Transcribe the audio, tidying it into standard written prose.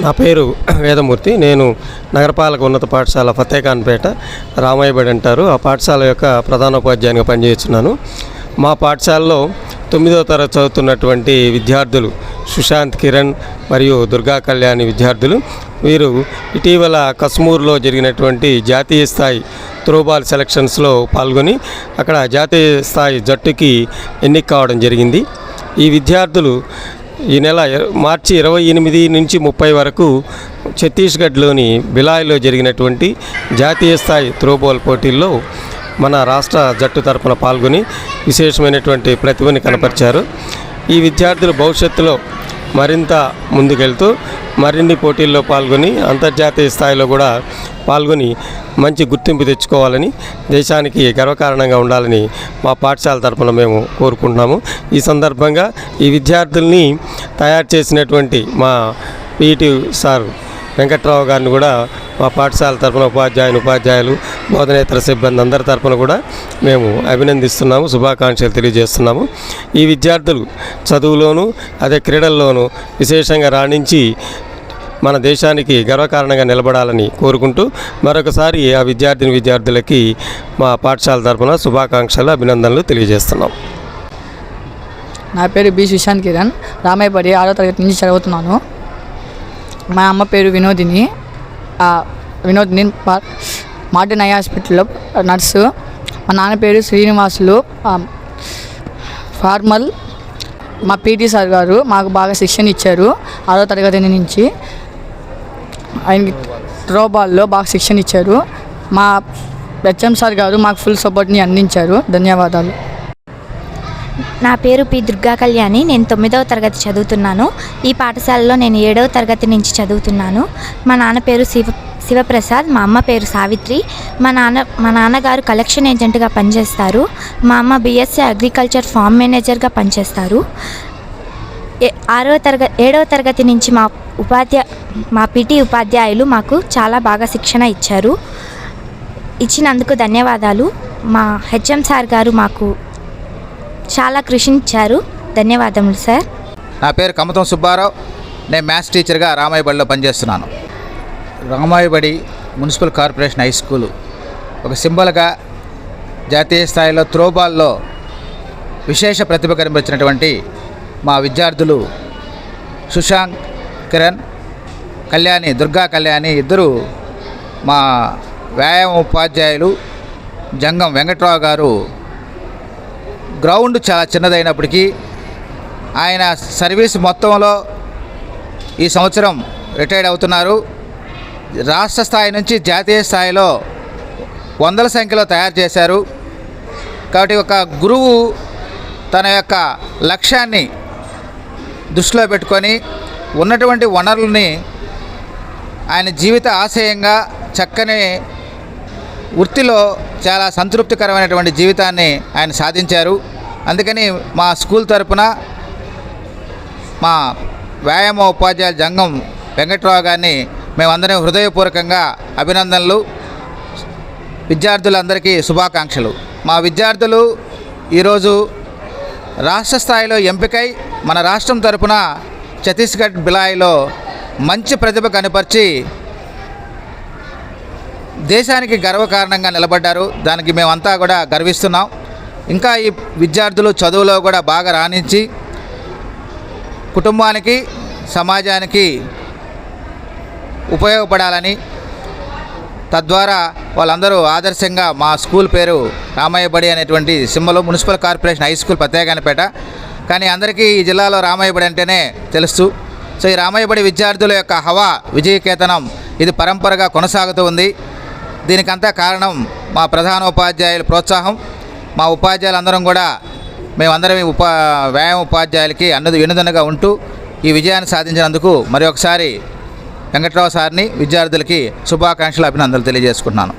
నా పేరు వేదమూర్తి. నేను నగరపాలక ఉన్నత పాఠశాల ఫతేఖాన్పేట రామయ్యబడి అంటారు. ఆ పాఠశాల యొక్క ప్రధానోపాధ్యాయునిగా పనిచేస్తున్నాను. మా పాఠశాలలో 9వ తరగతి చదువుతున్నటువంటి విద్యార్థులు సుశాంత్, కిరణ్ మరియు దుర్గా కళ్యాణి విద్యార్థులు. వీరు ఇటీవల కశ్మూర్లో జరిగినటువంటి జాతీయ స్థాయి త్రోబాల్ సెలక్షన్స్లో పాల్గొని అక్కడ జాతీయ స్థాయి జట్టుకి ఎన్నిక కావడం జరిగింది. ఈ విద్యార్థులు ఈ నెల మార్చి 28 నుంచి 30 వరకు ఛత్తీస్గఢ్లోని బిలాయ్లో జరిగినటువంటి జాతీయ స్థాయి త్రోబాల్ పోటీల్లో మన రాష్ట్ర జట్టు తరపున పాల్గొని విశేషమైనటువంటి ప్రతిభని కనపరిచారు. ఈ విద్యార్థులు భవిష్యత్తులో మరింత ముందుకెళ్తూ మరిన్ని పోటీల్లో పాల్గొని అంతర్జాతీయ స్థాయిలో కూడా పాల్గొని మంచి గుర్తింపు తెచ్చుకోవాలని, దేశానికి గర్వకారణంగా ఉండాలని మా పాఠశాల తరపున మేము కోరుకుంటున్నాము. ఈ సందర్భంగా ఈ విద్యార్థుల్ని తయారు చేసినటువంటి మా పీటీ సార్ వెంకట్రావు గారిని కూడా మా పాఠశాల తరపున ఉపాధ్యాయులు, బోధనేతర సిబ్బంది అందరి తరపున కూడా మేము అభినందిస్తున్నాము, శుభాకాంక్షలు తెలియజేస్తున్నాము. ఈ విద్యార్థులు చదువులోనూ అదే క్రీడల్లోనూ విశేషంగా రాణించి మన దేశానికి గర్వకారణంగా నిలబడాలని కోరుకుంటూ మరొకసారి ఆ విద్యార్థులకి మా పాఠశాల తరపున శుభాకాంక్షలు, అభినందనలు తెలియజేస్తున్నాం. నా పేరు బి సుశాంత్ కిరణ్, రామయ్యబడి 6వ తరగతి నుంచి చదువుతున్నాను. మా అమ్మ పేరు వినోదిని. మార్టిన్ ఐ హాస్పిటల్లో నర్సు. మా నాన్న పేరు శ్రీనివాసులు, ఫార్మల్. మా పీటీ సార్ గారు మాకు బాగా శిక్షణ ఇచ్చారు. 6వ తరగతి నుంచి ఆయనకి త్రోబాల్లో బాగా శిక్షణ ఇచ్చారు. మా హెచ్ఎం సార్ గారు మాకు ఫుల్ సపోర్ట్ని అందించారు. ధన్యవాదాలు. నా పేరు పి దుర్గా కళ్యాణి. నేను 9వ తరగతి చదువుతున్నాను. ఈ పాఠశాలలో నేను 7వ తరగతి నుంచి చదువుతున్నాను. మా నాన్న పేరు శివప్రసాద్, మా అమ్మ పేరు సావిత్రి. మా నాన్నగారు కలెక్షన్ ఏజెంట్గా పనిచేస్తారు. మా అమ్మ బీఎస్సీ అగ్రికల్చర్ ఫామ్ మేనేజర్గా పనిచేస్తారు. 7వ తరగతి నుంచి మా పీటీ ఉపాధ్యాయులు మాకు చాలా బాగా శిక్షణ ఇచ్చినందుకు ధన్యవాదాలు. మా హెచ్ఎం సార్ గారు మాకు చాలా కృషించారు. ధన్యవాదములు సార్. నా పేరు కమతం సుబ్బారావు. నేను మ్యాథ్స్ టీచర్గా రామాయబడిలో పనిచేస్తున్నాను. రామాయబడి మున్సిపల్ కార్పొరేషన్ హై స్కూలు ఒక సింబల్గా జాతీయ స్థాయిలో త్రోబాల్లో విశేష ప్రతిభ కనిపించినటువంటి మా విద్యార్థులు సుశాంత్, కిరణ్, కళ్యాణి, దుర్గా కళ్యాణి ఇద్దరు మా వ్యాయామ ఉపాధ్యాయులు జంగం వెంకట్రావు గారు. గ్రౌండ్ చాలా చిన్నదైనప్పటికీ ఆయన సర్వీస్ మొత్తంలో ఈ సంవత్సరం రిటైర్డ్ అవుతున్నారు. రాష్ట్ర స్థాయి నుంచి జాతీయ స్థాయిలో వందల సంఖ్యలో తయారు చేశారు. కాబట్టి ఒక గురువు తన యొక్క లక్ష్యాన్ని దృష్టిలో పెట్టుకొని ఉన్నటువంటి వనరుల్ని ఆయన జీవిత ఆశయంగా చక్కని వృత్తిలో చాలా సంతృప్తికరమైనటువంటి జీవితాన్ని ఆయన సాధించారు. అందుకని మా స్కూల్ తరపున మా వ్యాయామ ఉపాధ్యాయులు జంగం వెంకట్రావు గారిని మేమందరం హృదయపూర్వకంగా అభినందనలు. విద్యార్థులందరికీ శుభాకాంక్షలు. మా విద్యార్థులు ఈరోజు రాష్ట్ర స్థాయిలో ఎంపికై మన రాష్ట్రం తరపున ఛత్తీస్గఢ్ బిలాయ్లో మంచి ప్రతిభ కనపరిచి దేశానికి గర్వకారణంగా నిలబడ్డారు. దానికి మేమంతా కూడా గర్విస్తున్నాం. ఇంకా ఈ విద్యార్థులు చదువులో కూడా బాగా రాణించి కుటుంబానికి, సమాజానికి ఉపయోగపడాలని, తద్వారా వాళ్ళందరూ ఆదర్శంగా మా స్కూల్ పేరు రామయ్యబడి అనేటువంటి symbol municipal corporation high school Fatehkhanpet. కానీ అందరికీ ఈ జిల్లాలో రామయ్యబడి అంటేనే తెలుసు. సో ఈ రామయ్యబడి విద్యార్థుల యొక్క హవా, విజయకేతనం ఇది పరంపరగా కొనసాగుతూ ఉంది. దీనికంతా కారణం మా ప్రధానోపాధ్యాయుల ప్రోత్సాహం. మా ఉపాధ్యాయులందరం కూడా మేమందరం వ్యాయామ ఉపాధ్యాయులకి వెన్నుదన్నుగా ఉంటూ ఈ విజయాన్ని సాధించినందుకు మరి ఒకసారి వెంకట్రావు సార్ని, విద్యార్థులకి శుభాకాంక్షలు, అభినందనలు తెలియజేసుకుంటున్నాను.